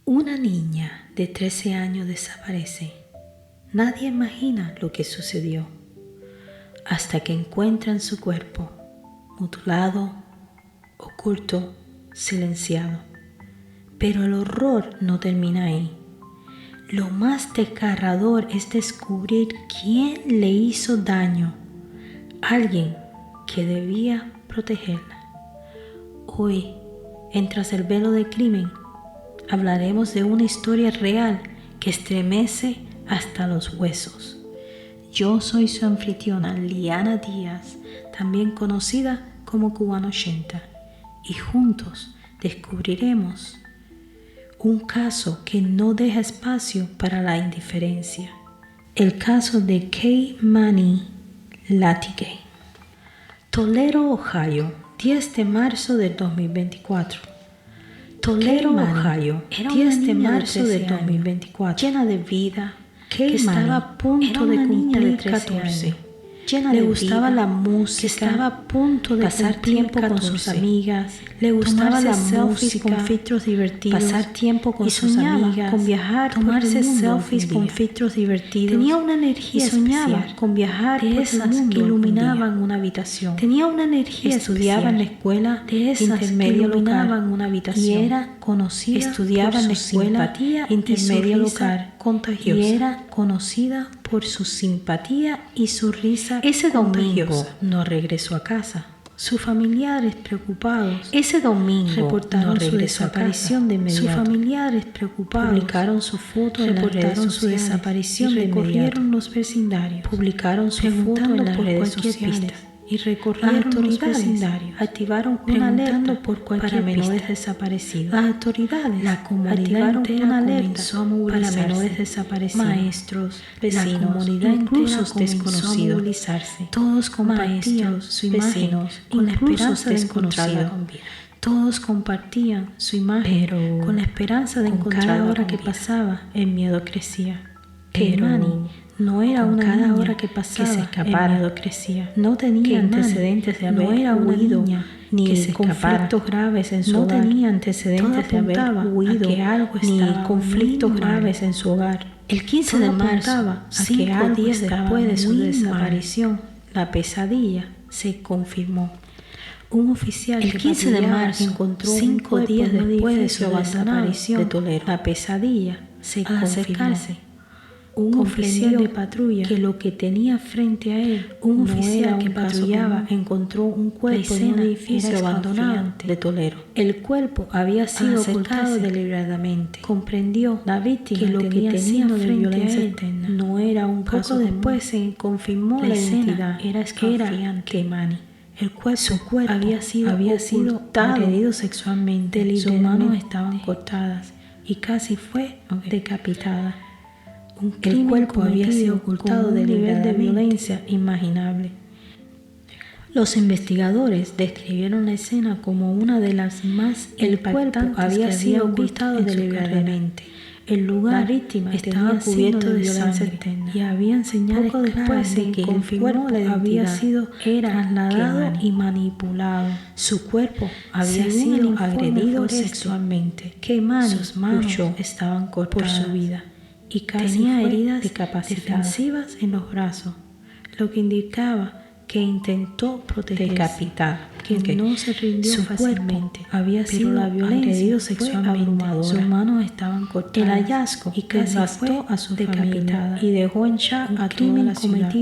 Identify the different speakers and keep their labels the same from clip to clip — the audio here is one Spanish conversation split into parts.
Speaker 1: Una niña de 13 años desaparece. Nadie imagina lo que sucedió hasta que encuentran su cuerpo, mutilado, oculto, silenciado. Pero el horror no termina ahí. Lo más desgarrador es descubrir quién le hizo daño. Alguien que debía protegerla. Hoy, en Tras el Velo del Crimen, hablaremos de una historia real que estremece hasta los huesos. Yo soy su anfitriona, Liana Díaz, también conocida como Cubano 80, y juntos descubriremos un caso que no deja espacio para la indiferencia. El caso de Kay Manny Lattigay. Toledo, Ohio, 10 de marzo del 2024. Toledo, Ohio, 10 de marzo del 2024, llena de vida, que estaba a punto de cumplir 14. Le gustaba la música, estaba a punto de pasar tiempo con sus amigas, le gustaba la música, con filtros divertidos, pasar tiempo con sus amigas, con viajar, tomarse selfies con filtros divertidos. Tenía una energía especial con viajar de esas que iluminaban una habitación. Tenía una energía estudiaba en la escuela de esas intermedia que iluminaban una habitación. Y era conocida estudiaba en la escuela intermedia local contagiosa. Y era conocida por su simpatía y su risa. Ese domingo no regresó a casa. Sus familiares preocupados reportaron su desaparición de inmediato. Sus familiares preocupados publicaron su foto en las redes sociales, su desaparición y recorrieron los vecindarios. Publicaron su foto en las redes sociales y recorrieron los vecindarios. Activaron una alerta para menores desaparecidos. Las autoridades, la comunidad entera comenzó a movilizarse para menores desaparecidos. Maestros, vecinos, la comunidad incluso desconocidos. Todos compartían su imagen con la esperanza de encontrarla con vida. Todos compartían su imagen con la esperanza de encontrarla. Cada hora que pasaba, el miedo crecía. Pero no era una niña hora que pasaba, se escapara, el miedo crecía. No tenía antecedentes de haber huido, ni conflictos graves en su hogar. No tenía antecedentes de haber huido, ni conflictos graves en su hogar. El 15 de marzo, 5 días después de su desaparición, la pesadilla se confirmó. Un oficial el 15 de marzo encontró 5 días después de su desaparición de Toledo. La pesadilla se confirmó. Un oficial de patrulla que lo que tenía frente a él, un oficial que patrullaba, encontró un cuerpo en un edificio abandonado de Toledo. El cuerpo había sido ocultado deliberadamente. Comprendió la víctima que lo que tenía signo de violencia externa no era un caso común. Después se confirmó la identidad, era Kay Manny. El cuerpo, su cuerpo había sido agredido sexualmente, sus manos estaban cortadas y casi fue decapitada. El cuerpo había sido ocultado de nivel de violencia imaginable. Los investigadores describieron la escena como una de las más impactantes. Había sido ocultado deliberadamente. El lugar la víctima estaba cubierto de sangre y había señales poco después de que el cuerpo había sido trasladado y manipulado. Su cuerpo había sido agredido sexualmente. Sus manos estaban cortadas por su vida. Y casi tenía heridas defensivas en los brazos, lo que indicaba que intentó protegerse, que no se rindió fácilmente. Había sido la violencia sexualmente, sus manos estaban cortadas. El hallazgo y casi fue a su familia y dejó en shock a toda la ciudad.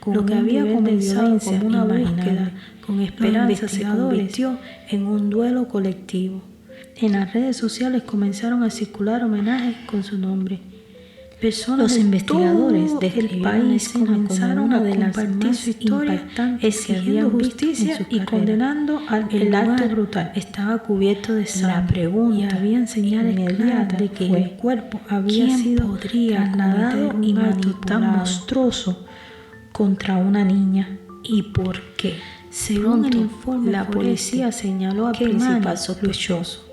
Speaker 1: Lo que había comenzado como una búsqueda con esperanza se convirtió en un duelo colectivo. En las redes sociales comenzaron a circular homenajes con su nombre. Los investigadores del país comenzaron a compartir su historia exigiendo justicia y condenando el acto brutal. Estaba cubierto de sangre y había señales claras de que el cuerpo había sido trasladado y manipulado tan monstruoso contra una niña. ¿Y por qué? Según el informe, la policía señaló al principal sospechoso.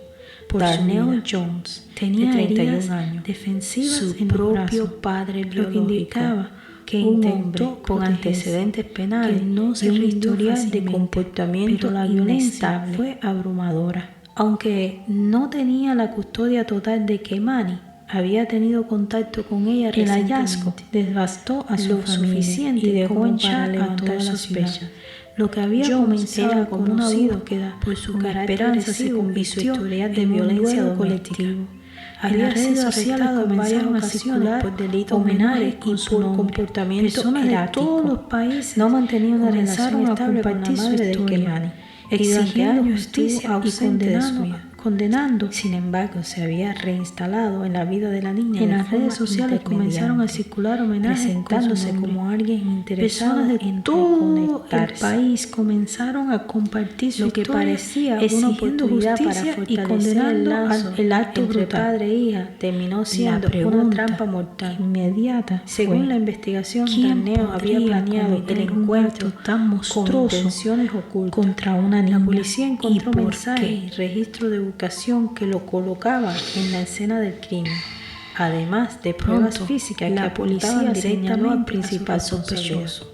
Speaker 1: Darnell Jones tenía 31 años, defensivas su en propio padre biológico, lo que indicaba que intentó con antecedentes penales y un historial de comportamiento inestable fue abrumadora. Aunque no tenía la custodia total de Kemani, había tenido contacto con ella recientemente. El hallazgo devastó a su familia y dejó en shock a toda la sospechas. Lo que había comenzado como una búsqueda por su esperanza se convirtió en violencia colectiva. Había sido arrestado en varias ocasiones por delitos menores y por comportamiento errático. Todos los países no mantenían una relación estable con la madre de Kemani, exigiendo justicia y condenando. Sin embargo, se había reinstalado en la vida de la niña. En las redes sociales comenzaron a circular homenajes presentándose como alguien interesado. Personas de todo el país comenzaron a compartir su historia, que parecía una oportunidad para fortalecer y condenando el acto entre padre e hija. Terminó siendo una trampa mortal inmediata. Según la investigación, Darnell había planeado el encuentro tan monstruoso con intenciones ocultas contra una niña. La policía encontró mensajes y registro de ubicación que lo colocaba en la escena del crimen, además de pruebas físicas que apuntaban directamente al principal sospechoso.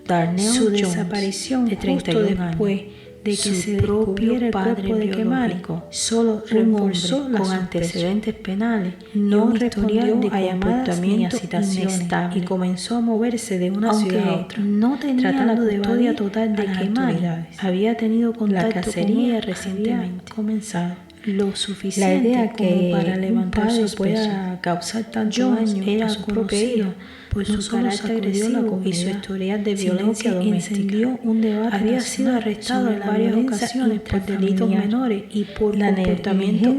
Speaker 1: Darnell Jones, desaparición de 31 después de que se descubriera el cuerpo de Kemani, solo reforzó con antecedentes penales, no respondió a llamadas ni a citaciones y comenzó a moverse de una ciudad a otra, no tratando de evadir total de Kemani. Había tenido contacto con ella recientemente, comenzado lo suficiente la idea que como para levantar sospechas pueda causar tanto daño era a su propia hija por su carácter agresivo y su historial de violencia doméstica. Un debate había sido arrestado en varias ocasiones por delitos menores y por comportamiento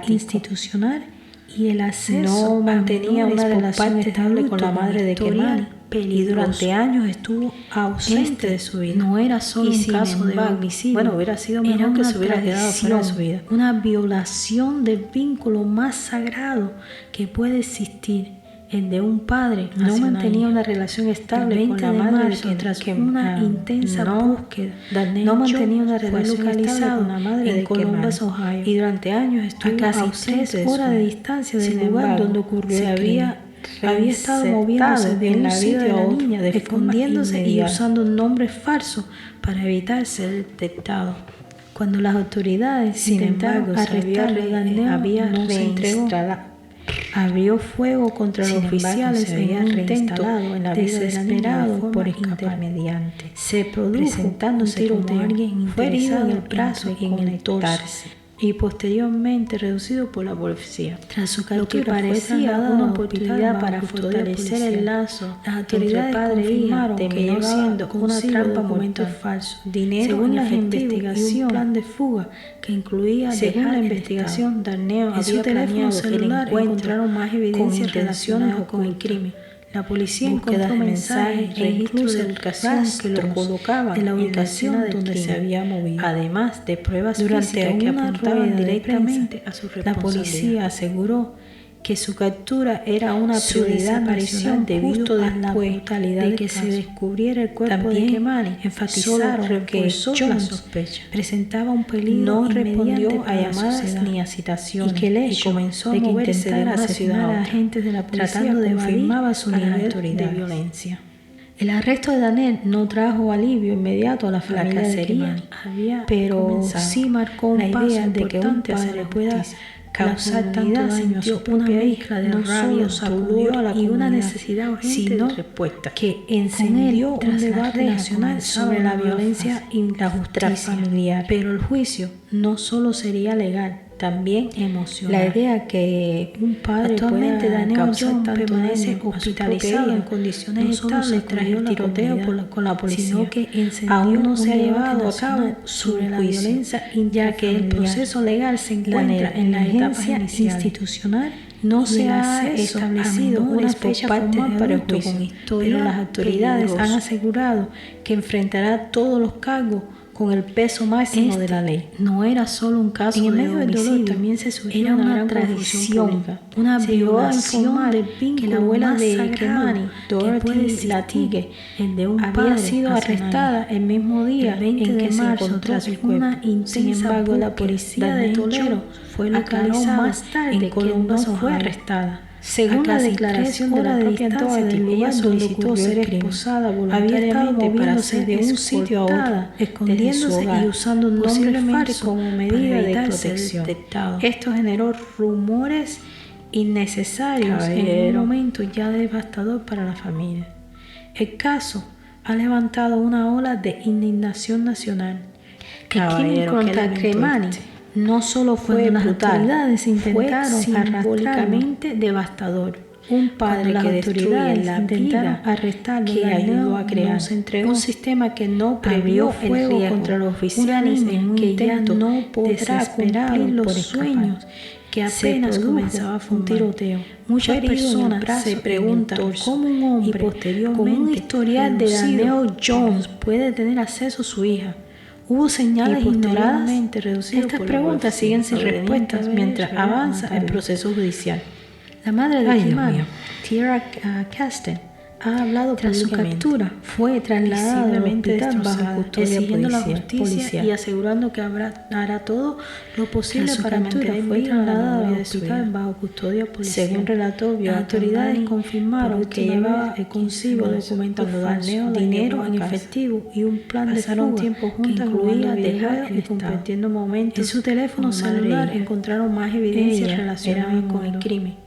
Speaker 1: institucional y el acceso. No mantenía una relación estable con la madre de Kemani y durante años estuvo ausente de su vida. No era solo un caso de homicidio. Bueno, hubiera sido mejor que se hubiera quedado fuera de su vida. Una violación del vínculo más sagrado que puede existir, el de un padre. No mantenía una relación estable con la madre tras una intensa búsqueda. No mantenía una relación estable con la madre de Columbus, Ohio, y durante años estuvo a casi 3 horas de distancia del lugar donde ocurrió el crimen. Había estado moviéndose de un sitio a la niña, escondiéndose y usando nombres falsos para evitar ser detectado. Cuando las autoridades intentaron arrestarlo, Darnell no se entregó. Abrió fuego contra los oficiales en un intento desesperado por escapar. Se produjo presentándose como alguien interesado en el brazo y en el torso, y posteriormente reducido por la policía. Tras su captura, lo que parecía una oportunidad para fortalecer el lazo, las autoridades confirmaron que terminó siendo una trampa mortal falso, dinero según la investigación y un plan de fuga que incluía según la investigación, Darnell había planeado el encuentro, encontraron más evidencias relacionadas con el crimen. La policía encontró mensajes, registros de ubicación que lo colocaban en la ubicación donde se había movido, además de pruebas físicas que apuntaban directamente a su responsabilidad. La policía aseguró que su captura era una prioridad nacional debido a la brutalidad de que se descubriera el cuerpo de Kemani. Enfatizaron que Jones presentaba un peligro, no respondió a llamadas ni a citaciones, y que el hecho comenzó a moverse de una ciudad a agentes de la policía tratando de confirmaba su nivel de violencia. El arresto de Darnell no trajo alivio inmediato a la familia de Kemani, pero sí marcó un paso de que un padre pueda causar tanto daño a su propia hija de rabia, dolor y una necesidad urgente de respuesta, que encendió un debate nacional sobre la violencia intrafamiliar. Pero el juicio no solo sería legal, también emocional. La idea que un padre actualmente Darnell Jones permanece hospitalizado en condiciones estables tras el tiroteo con la policía, sino que aún no se ha llevado a cabo sobre la violencia, ya que el proceso legal se encuentra en la etapa institucional. No se ha establecido una fecha formal para el juicio, pero las autoridades han asegurado que enfrentará todos los cargos con el peso máximo de la ley. No era solo un caso de homicidio, también se surgió era una tradición, una violación del vínculo que la abuela de Kemani, Dorothy Latigue, había sido arrestada el mismo día en que se encontró su cuerpo. Sin embargo, la policía de Toledo fue localizada más tarde que no fue arrestada. Según la declaración de la propia Doherty, ella solicitó ser esposada voluntariamente para ser de un sitio a otro, escondiéndose y usando un nombre falso como medida de protección. Esto generó rumores innecesarios en un momento ya devastador para la familia. El caso ha levantado una ola de indignación nacional. El crimen contra Cremani no solo fue brutal, fue simbólicamente devastador. Un padre que destruye la vida que ayudó a crear un sistema que no previó el riesgo contra los oficiales que ya no podrá cumplir los sueños que apenas comenzaba a un tiroteo. Muchas personas se preguntan cómo un hombre con un historial de Daniel Jones puede tener acceso a su hija. ¿Hubo señales ignoradas? Estas preguntas siguen sin respuestas mientras avanza el proceso judicial. La madre de Kimani, Tierra Casten, ha hablado tras su captura. Fue trasladada al hospital bajo custodia exigiendo la justicia y asegurando que hará todo lo posible para mantener trasladada al hospital bajo custodia policial. Según relató, las autoridades confirmaron que llevaba consigo documentos falsos, dinero en efectivo y un plan de fuga tiempo juntas que incluía dejar y compartiendo momentos. En su teléfono celular encontraron más evidencias relacionadas con el crimen.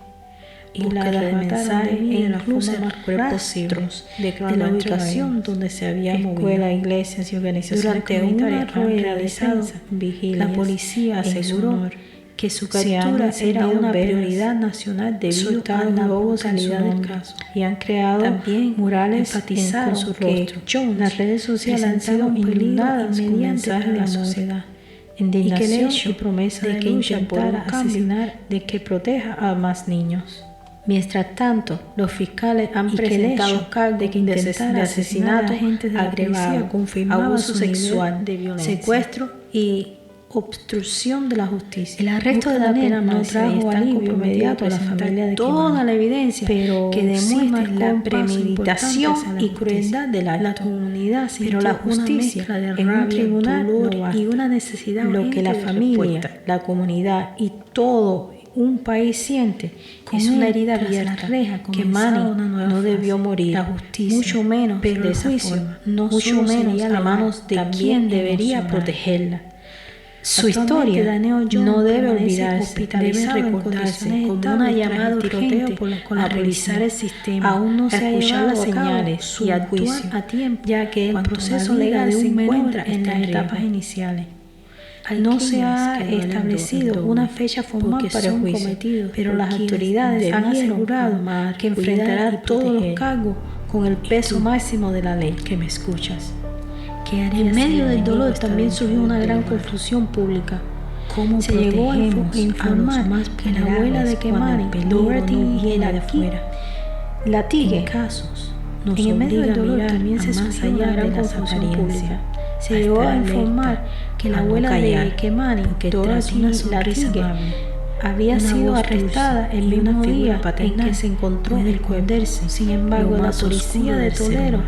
Speaker 1: Y la de mensajes e incluso rastros de la ubicación donde se había movido. Escuelas, iglesias y organizaciones comunitarias realizadas. La policía aseguró que su captura era una prioridad nacional debido a la brutalidad del caso. Y han creado también murales enfatizaron con su rostro. Las redes sociales han sido inundadas con mensajes de la sociedad. Indignación y promesa de que intentara asesinar, de que proteja a más niños. Mientras tanto, los fiscales han presentado cargos de asesinato agravado, abuso sexual, secuestro y obstrucción de la justicia. El arresto de Daniel no trajo alivio inmediato a la familia de toda la evidencia que demuestra la premeditación y crueldad de la comunidad, pero la justicia en un tribunal y una necesidad lo que la familia, la comunidad y todo un país siente es una herida abierta que Manny no debió morir, la justicia, mucho menos pero de esa forma, no mucho menos a manos de quien debería protegerla. Su historia no debe olvidarse, debe recordarse como una llamada urgente a revisar el sistema, aún no se ha llevado las señales y actuar a tiempo, ya que el proceso legal se encuentra en las etapas iniciales. No se ha establecido una fecha formal para el juicio, pero las autoridades han asegurado que enfrentará todos los cargos con el peso máximo de la ley. Que me escuchas. En medio del dolor también surgió una gran confusión pública. Se llegó a informar que la abuela de Kimani, Doherty y la Tigre, en el medio del dolor también se surgió una gran confusión pública. Se llegó a informar que la abuela de Kimani, Dorothy Latige, había sido arrestada el mismo día en que se encontró el cuerpo. Sin embargo, la policía de Toledo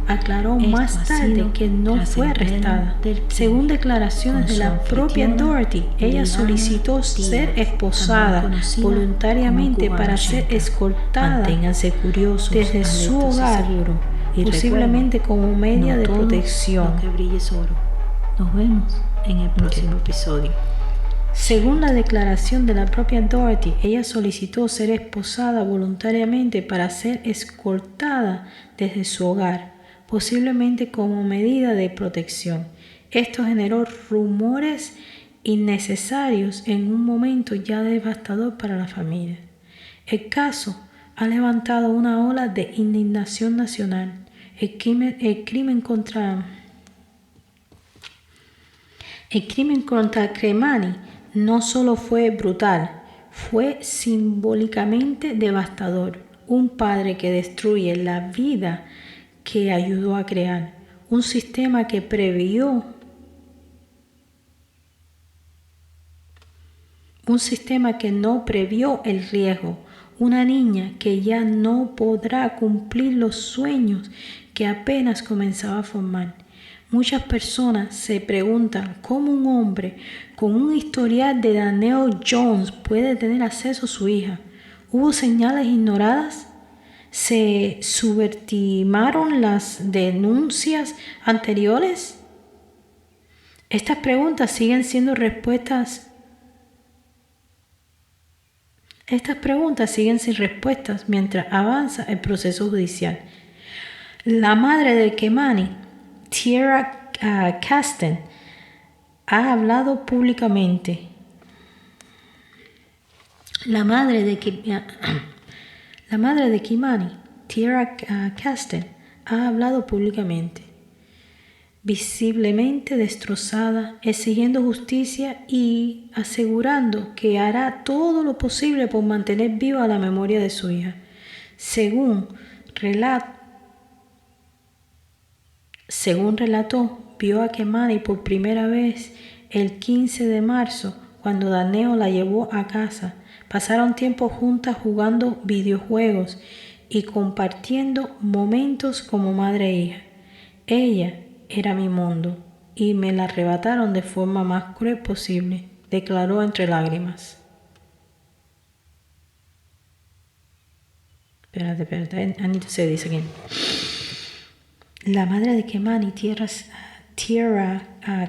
Speaker 1: aclaró más tarde que no fue arrestada. Según declaraciones de la propia Doherty, ella solicitó ser esposada voluntariamente para ser escoltada desde su hogar, posiblemente como medio de protección. Nos vemos en el próximo episodio. Según la declaración de la propia Doherty, ella solicitó ser esposada voluntariamente para ser escoltada desde su hogar, posiblemente como medida de protección. Esto generó rumores innecesarios en un momento ya devastador para la familia. El caso ha levantado una ola de indignación nacional. El crimen contra Cremani no solo fue brutal, fue simbólicamente devastador. Un padre que destruye la vida que ayudó a crear, un sistema que previó, un sistema que no previó el riesgo, una niña que ya no podrá cumplir los sueños que apenas comenzaba a formar. Muchas personas se preguntan cómo un hombre con un historial de Daniel Jones puede tener acceso a su hija. ¿Hubo señales ignoradas? ¿Se subestimaron las denuncias anteriores? Estas preguntas siguen sin respuestas mientras avanza el proceso judicial. La madre de Kemani, Tierra Kasten, ha hablado públicamente. La madre de Kimani, Tierra Kasten, ha hablado públicamente, visiblemente destrozada, exigiendo justicia y asegurando que hará todo lo posible por mantener viva la memoria de su hija. Según relató, vio a Kemani por primera vez el 15 de marzo cuando Daneo la llevó a casa. Pasaron tiempo juntas jugando videojuegos y compartiendo momentos como madre e hija. Ella era mi mundo y me la arrebataron de forma más cruel posible, declaró entre lágrimas. Espérate, I need to say this again. La madre de Kemani, Tierra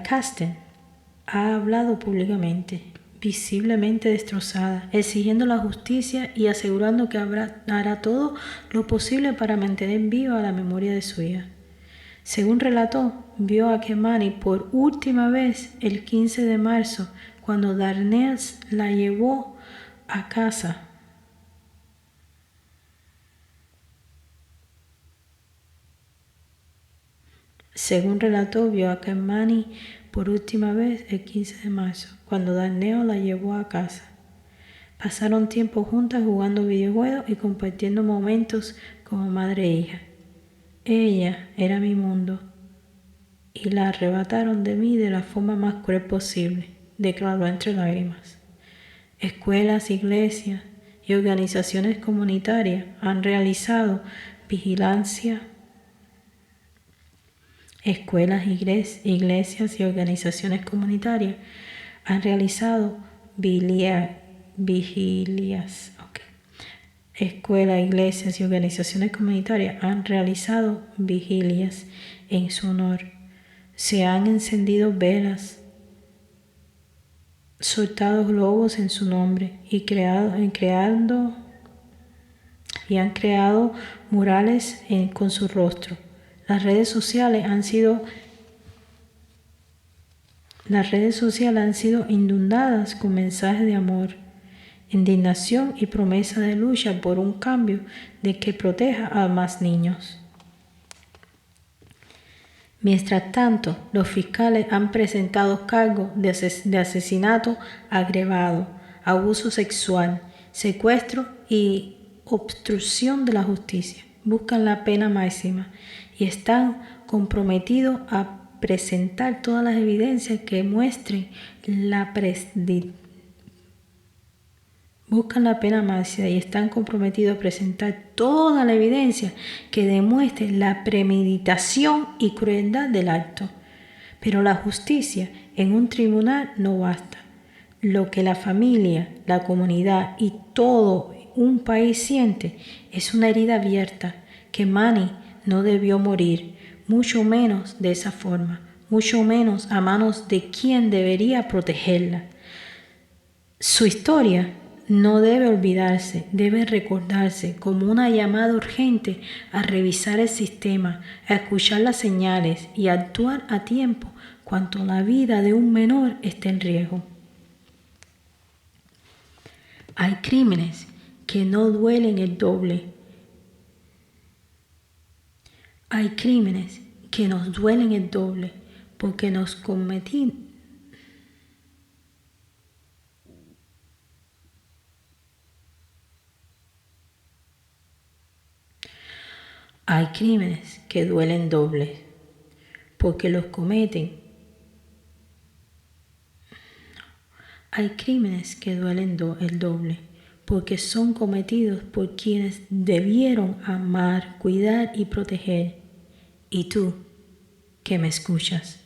Speaker 1: Kasten, ha hablado públicamente, visiblemente destrozada, exigiendo la justicia y asegurando que hará todo lo posible para mantener viva la memoria de su hija. Según relató, vio a Kemani por última vez el 15 de marzo cuando Darnell la llevó a casa. Según relató, vio a Kemani por última vez el 15 de marzo, cuando Darnell la llevó a casa. Pasaron tiempo juntas jugando videojuegos y compartiendo momentos como madre e hija. Ella era mi mundo y la arrebataron de mí de la forma más cruel posible, declaró entre lágrimas. Escuelas, iglesias y organizaciones comunitarias han realizado vigilancia. Escuelas, iglesias y organizaciones comunitarias han realizado vigilias. Escuelas, iglesias y organizaciones comunitarias han realizado vigilias en su honor. Se han encendido velas, soltado globos en su nombre y han creado murales con su rostro. Las redes sociales han sido inundadas con mensajes de amor, indignación y promesa de lucha por un cambio de que proteja a más niños. Mientras tanto, los fiscales han presentado cargos de asesinato agravado, abuso sexual, secuestro y obstrucción de la justicia. Buscan la pena máxima y están comprometidos a presentar todas las evidencias que muestren la Buscan la pena máxima y están comprometidos a presentar toda la evidencia que demuestre la premeditación y crueldad del acto. Pero la justicia en un tribunal no basta. Lo que la familia, la comunidad y todo un país siente es una herida abierta que Mani no debió morir, mucho menos de esa forma, mucho menos a manos de quien debería protegerla. Su historia no debe olvidarse, debe recordarse como una llamada urgente a revisar el sistema, a escuchar las señales y a actuar a tiempo cuando la vida de un menor esté en riesgo. Hay crímenes que no duelen el doble. Hay crímenes que nos duelen el doble porque nos cometimos. Hay crímenes que duelen doble porque los cometen. Hay crímenes que duelen el doble porque son cometidos por quienes debieron amar, cuidar y proteger. Y tú, que me escuchas,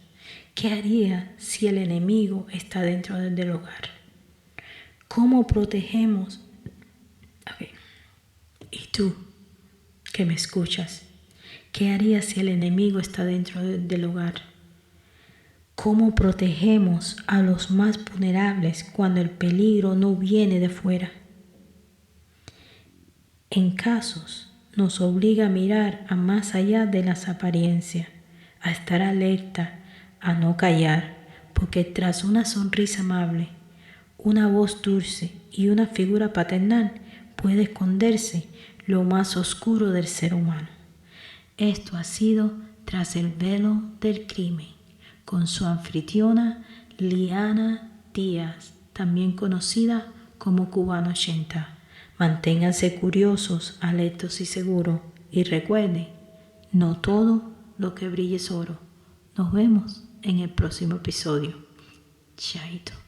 Speaker 1: ¿qué harías si el enemigo está dentro del hogar? ¿Cómo protegemos? Okay. tú, que me escuchas, ¿qué harías si el enemigo está dentro del hogar? ¿Cómo protegemos a los más vulnerables cuando el peligro no viene de fuera? En casos, nos obliga a mirar a más allá de las apariencias, a estar alerta, a no callar, porque tras una sonrisa amable, una voz dulce y una figura paternal puede esconderse lo más oscuro del ser humano. Esto ha sido Tras el Velo del Crimen, con su anfitriona Liana Díaz, también conocida como Cubano 80. Manténganse curiosos, alertos y seguros. Y recuerden, no todo lo que brille es oro. Nos vemos en el próximo episodio. Chaito.